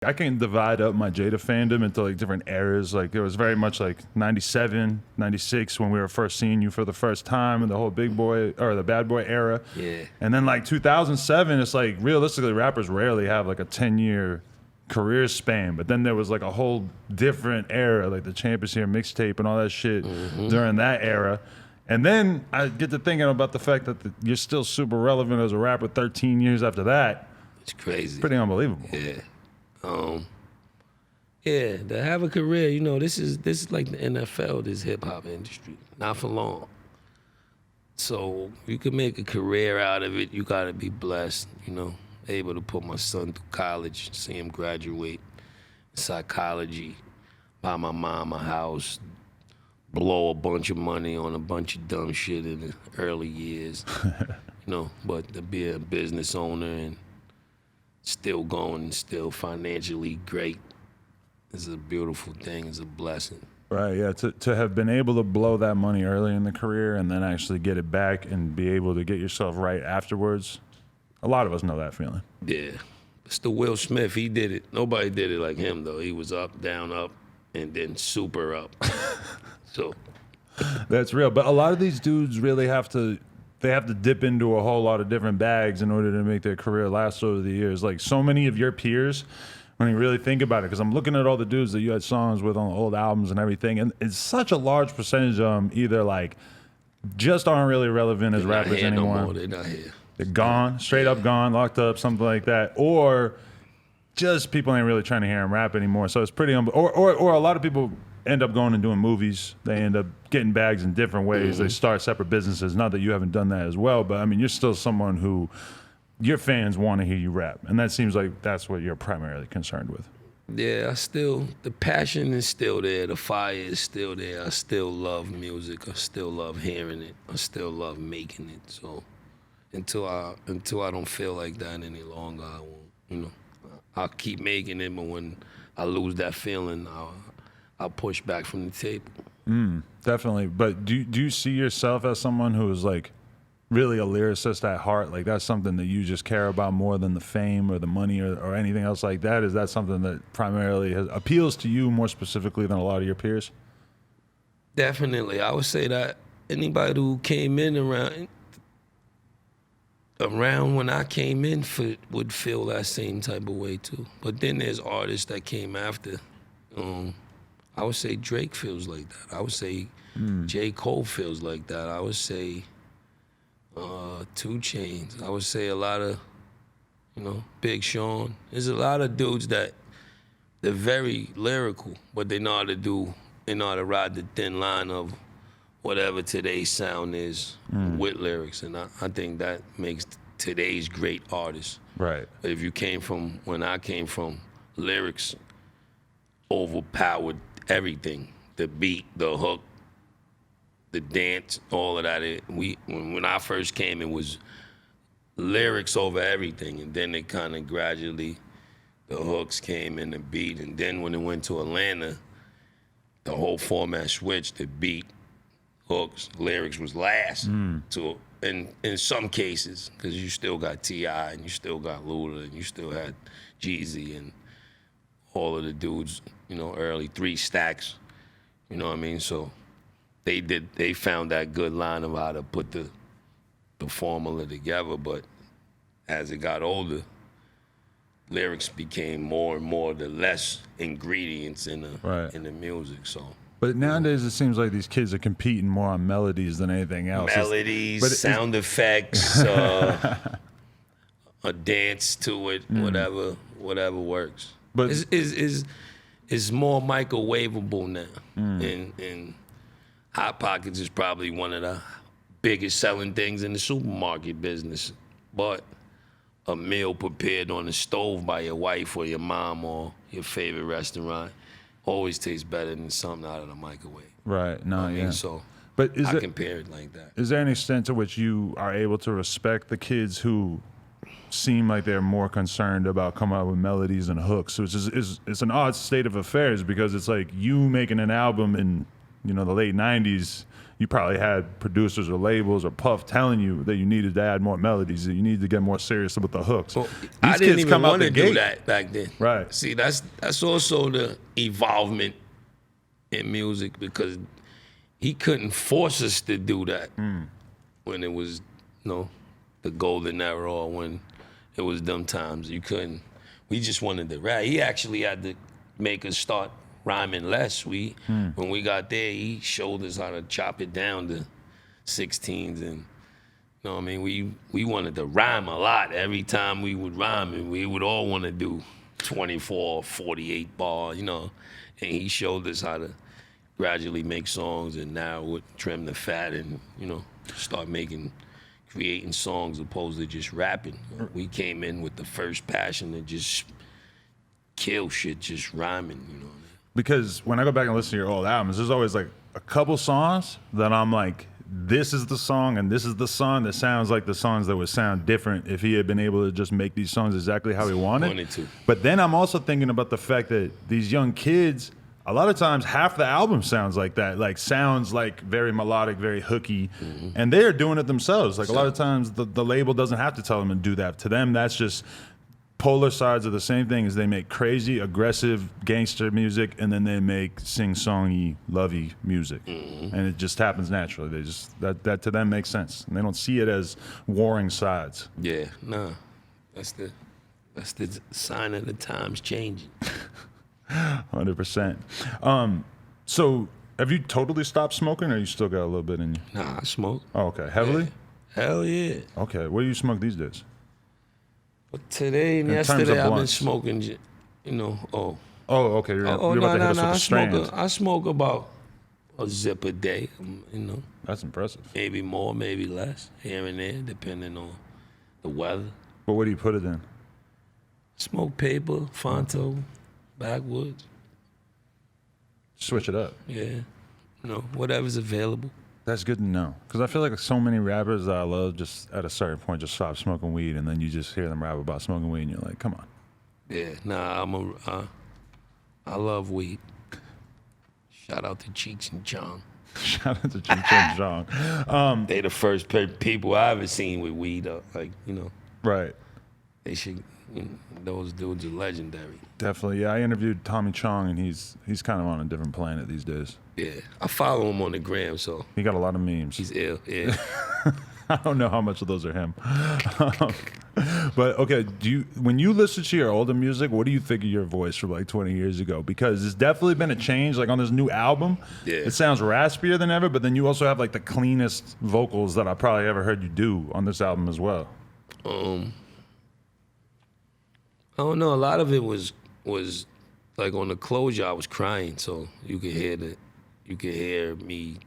I can divide up my Jada fandom into like different eras. Like it was very much like 97, 96 when we were first seeing you for the first time and the whole big boy or the bad boy era. Yeah. And then like 2007, it's like realistically rappers rarely have like a 10-year career span. But then there was like a whole different era, like the Champions Here mixtape and all that shit during that era. And then I get to thinking about the fact that you're still super relevant as a rapper 13 years after that. It's crazy. Pretty unbelievable. Yeah. Yeah, to have a career, you know, this is like the NFL, this hip hop industry. Not for long. So you can make a career out of it. You gotta be blessed, you know, able to put my son through college, see him graduate, psychology, buy my mom a house, blow a bunch of money on a bunch of dumb shit in the early years, you know, but to be a business owner and still going, still financially great is a beautiful thing, it's a blessing. Right, yeah, to have been able to blow that money early in the career and then actually get it back and be able to get yourself right afterwards, a lot of us know that feeling. Yeah, it's the Will Smith, he did it. Nobody did it like him though. He was up, and then super up. So that's real, but a lot of these dudes really have to dip into a whole lot of different bags in order to make their career last over the years. Like so many of your peers, when you really think about it, because I'm looking at all the dudes that you had songs with on the old albums and everything, and it's such a large percentage of them either like just aren't really relevant as rappers anymore. No more. They're not here. They're gone, straight up gone, locked up, something like that, or just people ain't really trying to hear them rap anymore. So it's pretty, or a lot of people end up going and doing movies. They end up getting bags in different ways. They start separate businesses. Not that you haven't done that as well, but I mean, you're still someone who your fans want to hear you rap, and that seems like that's what you're primarily concerned with. Yeah, the passion is still there. The fire is still there. I still love music. I still love hearing it. I still love making it. So until I don't feel like that any longer, I won't. You know, I'll keep making it, but when I lose that feeling, I'll push back from the table. Definitely. But do you see yourself as someone who is like really a lyricist at heart? Like that's something that you just care about more than the fame or the money or anything else like that? Is that something that primarily appeals to you more specifically than a lot of your peers? Definitely. I would say that anybody who came in around when I came in would feel that same type of way too. But then there's artists that came after. I would say Drake feels like that. I would say J. Cole feels like that. I would say 2 Chainz. I would say a lot of, you know, Big Sean. There's a lot of dudes that they're very lyrical, but they know how to ride the thin line of whatever today's sound is with lyrics. And I think that makes today's great artists. Right. But if you came from, when I came from, lyrics overpowered everything. The beat, the hook, the dance, all of that. When I first came, it was lyrics over everything. And then it kind of gradually, the hooks came and the beat. And then when it went to Atlanta, the whole format switched. The beat, hooks, lyrics was last. So in some cases, because you still got T.I. and you still got Luda and you still had Jeezy and all of the dudes, you know, early 3 Stacks, you know what I mean? So they found that good line of how to put the formula together, but as it got older, lyrics became more and more the less ingredients in the music. So. But nowadays it seems like these kids are competing more on melodies than anything else. Melodies, sound effects, a dance to it, whatever works. But it's more microwavable now. And Hot Pockets is probably one of the biggest selling things in the supermarket business. But a meal prepared on the stove by your wife or your mom or your favorite restaurant always tastes better than something out of the microwave. Right. No, I mean, so but I compare it like that. Is there any extent to which you are able to respect the kids who seem like they're more concerned about coming up with melodies and hooks, which is it's an odd state of affairs because it's like you making an album in, you know, the late 90s, you probably had producers or labels or Puff telling you that you needed to add more melodies, that you needed to get more serious with the hooks. Well, These I didn't kids even come out want the to do gate. that back then. Right. See, that's also the evolvement in music, because he couldn't force us to do that when it was, the golden era, or when it was them times. You couldn't. We just wanted to rap. He actually had to make us start rhyming less. When we got there, he showed us how to chop it down to 16s, and you know what I mean? We wanted to rhyme a lot every time we would rhyme, and we would all want to do 24, 48 bar, and he showed us how to gradually make songs, and now would trim the fat and, start creating songs opposed to just rapping. We came in with the first passion to just kill shit, just rhyming, Because when I go back and listen to your old albums, there's always like a couple songs that I'm like, this is the song and this is the song that sounds like the songs that would sound different if he had been able to just make these songs exactly how he wanted to. But then I'm also thinking about the fact that these young kids, a lot of times half the album sounds like that, like sounds like very melodic, very hooky, and they're doing it themselves. Like a lot of times the label doesn't have to tell them to do that. To them, that's just polar sides of the same thing. Is they make crazy, aggressive gangster music, and then they make sing-songy, lovey music, and it just happens naturally. They just that to them makes sense, and they don't see it as warring sides. Yeah, nah, that's the sign of the times changing. 100%. So have you totally stopped smoking, or you still got a little bit in you? Nah, I smoke. Oh, okay. Heavily? Yeah. Hell yeah. Okay. What do you smoke these days? But today and In terms yesterday, of I've been blunts. smoking, Oh, okay. You're about to hit us with the strands. I smoke about a zip a day, That's impressive. maybe more, maybe less, here and there, depending on the weather. But what do you put it in? Smoke paper, Fonto, backwoods, Switch it up. yeah, whatever's available. That's good to know. Because I feel like so many rappers that I love just at a certain point just stop smoking weed, and then you just hear them rap about smoking weed, and you're like, come on. Yeah, nah, I love weed. Shout out to Cheeks and Chong. Shout out to Jim Jong. They the first people I ever seen with weed. Right. They should. Those dudes are legendary. Definitely. Yeah, I interviewed Tommy Chong, and he's kind of on a different planet these days. Yeah, I follow him on the gram, so He got a lot of memes. he's ill. Yeah. I don't know how much of those are him. But okay, when you listen to your older music, what do you think of your voice from like 20 years ago? Because there's definitely been a change. Like on this new album, it sounds raspier than ever, but then you also have like the cleanest vocals that I probably ever heard you do on this album as well. I don't know. A lot of it was like on the closure. I was crying, so you could hear me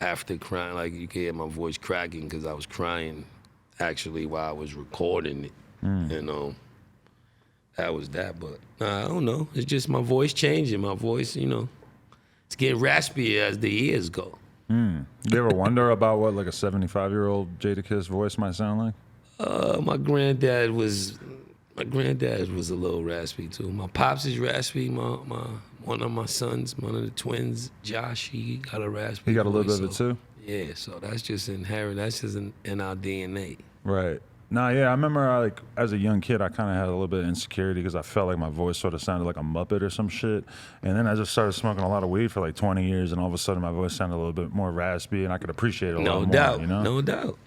after crying. Like you could hear my voice cracking because I was crying actually while I was recording it, and that was that. But I don't know. It's just my voice changing. My voice, it's getting raspier as the years go. You ever wonder about what like a 75-year-old Jadakiss voice might sound like? My granddad was a little raspy too. My pops is raspy. One of my sons, one of the twins, Josh, he got a raspy. He got a little voice, bit of it too? Yeah, so that's just inherent. That's just in our DNA. Right. Nah, yeah, I remember as a young kid, I kind of had a little bit of insecurity because I felt like my voice sort of sounded like a Muppet or some shit. And then I just started smoking a lot of weed for like 20 years, and all of a sudden my voice sounded a little bit more raspy, and I could appreciate it a lot more. No doubt.